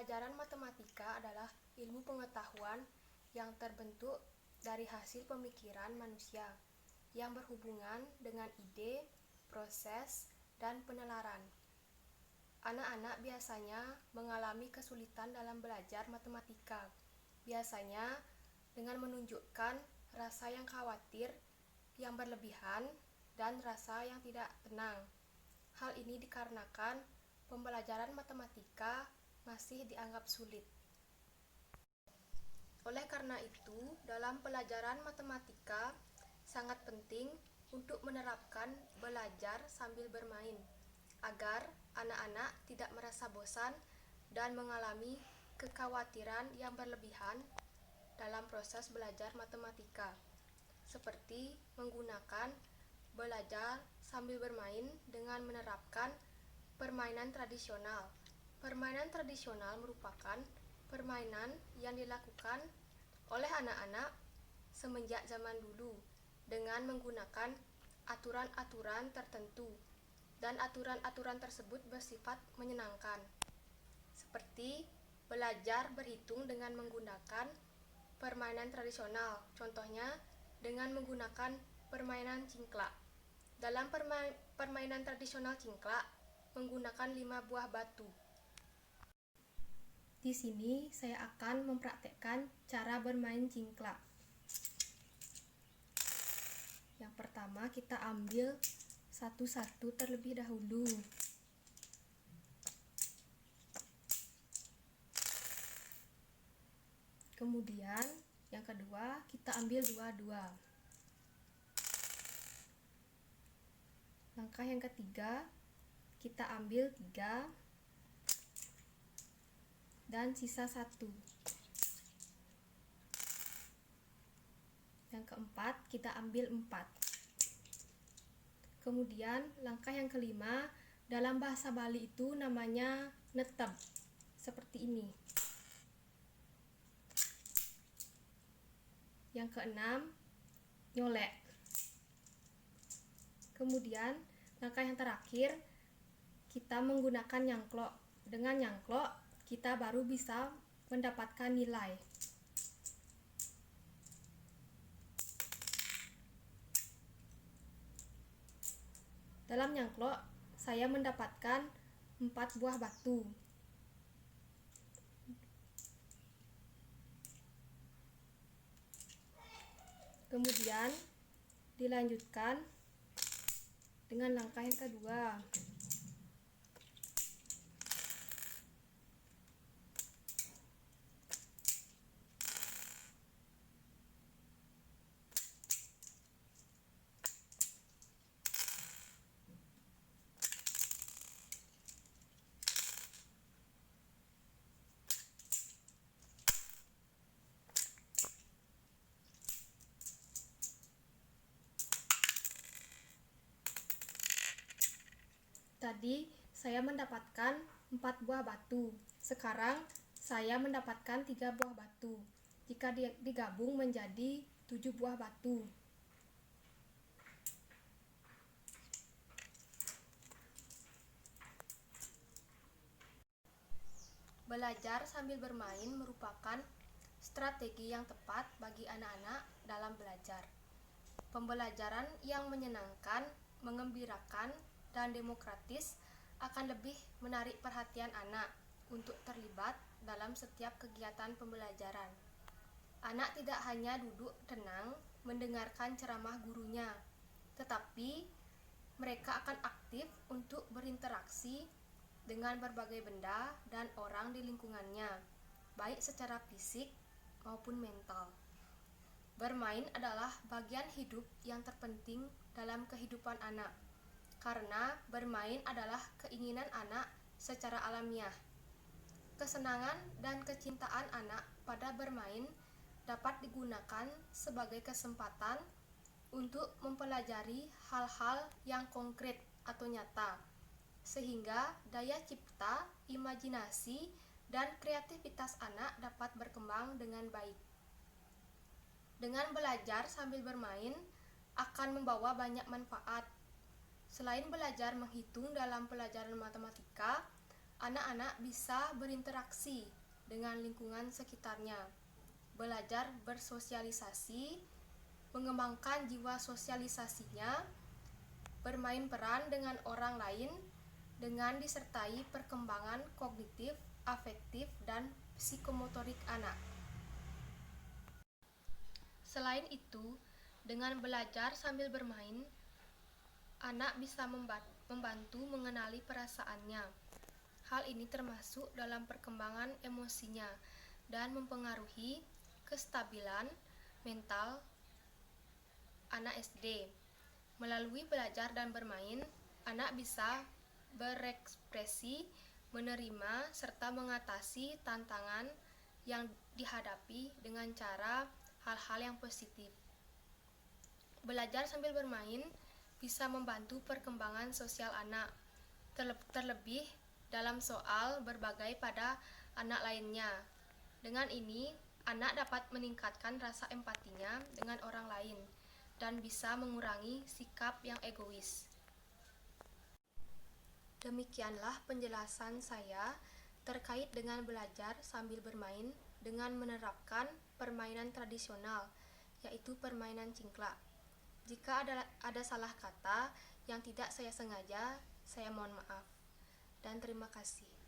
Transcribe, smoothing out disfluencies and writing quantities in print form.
Pembelajaran matematika adalah ilmu pengetahuan yang terbentuk dari hasil pemikiran manusia yang berhubungan dengan ide, proses, dan penalaran. Anak-anak biasanya mengalami kesulitan dalam belajar matematika, biasanya dengan menunjukkan rasa yang khawatir, yang berlebihan, dan rasa yang tidak tenang. Hal ini dikarenakan pembelajaran matematika masih dianggap sulit. Oleh karena itu, dalam pelajaran matematika sangat penting untuk menerapkan belajar sambil bermain, agar anak-anak tidak merasa bosan dan mengalami kekhawatiran yang berlebihan dalam proses belajar matematika, seperti menggunakan belajar sambil bermain dengan menerapkan permainan tradisional. Permainan tradisional merupakan permainan yang dilakukan oleh anak-anak semenjak zaman dulu dengan menggunakan aturan-aturan tertentu, dan aturan-aturan tersebut bersifat menyenangkan, seperti belajar berhitung dengan menggunakan permainan tradisional, contohnya dengan menggunakan permainan cingklak. Dalam permainan tradisional cingklak menggunakan 5 buah batu. Di sini saya akan mempraktekkan cara bermain cingklak. Yang pertama, kita ambil satu-satu terlebih dahulu. Kemudian, yang kedua, kita ambil dua-dua. Langkah yang ketiga, kita ambil 3 dan sisa 1. Yang keempat, kita ambil 4. Kemudian langkah yang kelima, dalam bahasa Bali itu namanya netep, seperti ini. Yang keenam, nyolek. Kemudian langkah yang terakhir, kita menggunakan nyangklok. Dengan nyangklok kita baru bisa mendapatkan nilai. Dalam nyangklok, saya mendapatkan 4 buah batu. Kemudian dilanjutkan dengan langkah yang kedua. Tadi saya mendapatkan 4 buah batu. Sekarang saya mendapatkan 3 buah batu. Jika digabung menjadi 7 buah batu. Belajar sambil bermain merupakan strategi yang tepat bagi anak-anak dalam belajar. Pembelajaran yang menyenangkan, mengembirakan, dan demokratis akan lebih menarik perhatian anak untuk terlibat dalam setiap kegiatan pembelajaran. Anak tidak hanya duduk tenang mendengarkan ceramah gurunya, tetapi mereka akan aktif untuk berinteraksi dengan berbagai benda dan orang di lingkungannya, baik secara fisik maupun mental. Bermain adalah bagian hidup yang terpenting dalam kehidupan anak, karena bermain adalah keinginan anak secara alamiah. Kesenangan dan kecintaan anak pada bermain dapat digunakan sebagai kesempatan untuk mempelajari hal-hal yang konkret atau nyata, sehingga daya cipta, imajinasi, dan kreativitas anak dapat berkembang dengan baik. Dengan belajar sambil bermain akan membawa banyak manfaat. Selain belajar menghitung dalam pelajaran matematika, Anak-anak bisa berinteraksi dengan lingkungan sekitarnya, belajar bersosialisasi, mengembangkan jiwa sosialisasinya, bermain peran dengan orang lain, dengan disertai perkembangan kognitif, afektif, dan psikomotorik anak. Selain itu, dengan belajar sambil bermain, anak bisa membantu mengenali perasaannya. Hal ini termasuk dalam perkembangan emosinya dan mempengaruhi kestabilan mental anak SD. Melalui belajar dan bermain, anak bisa berekspresi, menerima, serta mengatasi tantangan yang dihadapi dengan cara hal-hal yang positif. Belajar sambil bermain bisa membantu perkembangan sosial anak, terlebih dalam soal berbagai pada anak lainnya. Dengan ini, anak dapat meningkatkan rasa empatinya dengan orang lain dan bisa mengurangi sikap yang egois. Demikianlah penjelasan saya terkait dengan belajar sambil bermain dengan menerapkan permainan tradisional, yaitu permainan cingklak. Jika ada salah kata yang tidak saya sengaja, saya mohon maaf. Dan terima kasih.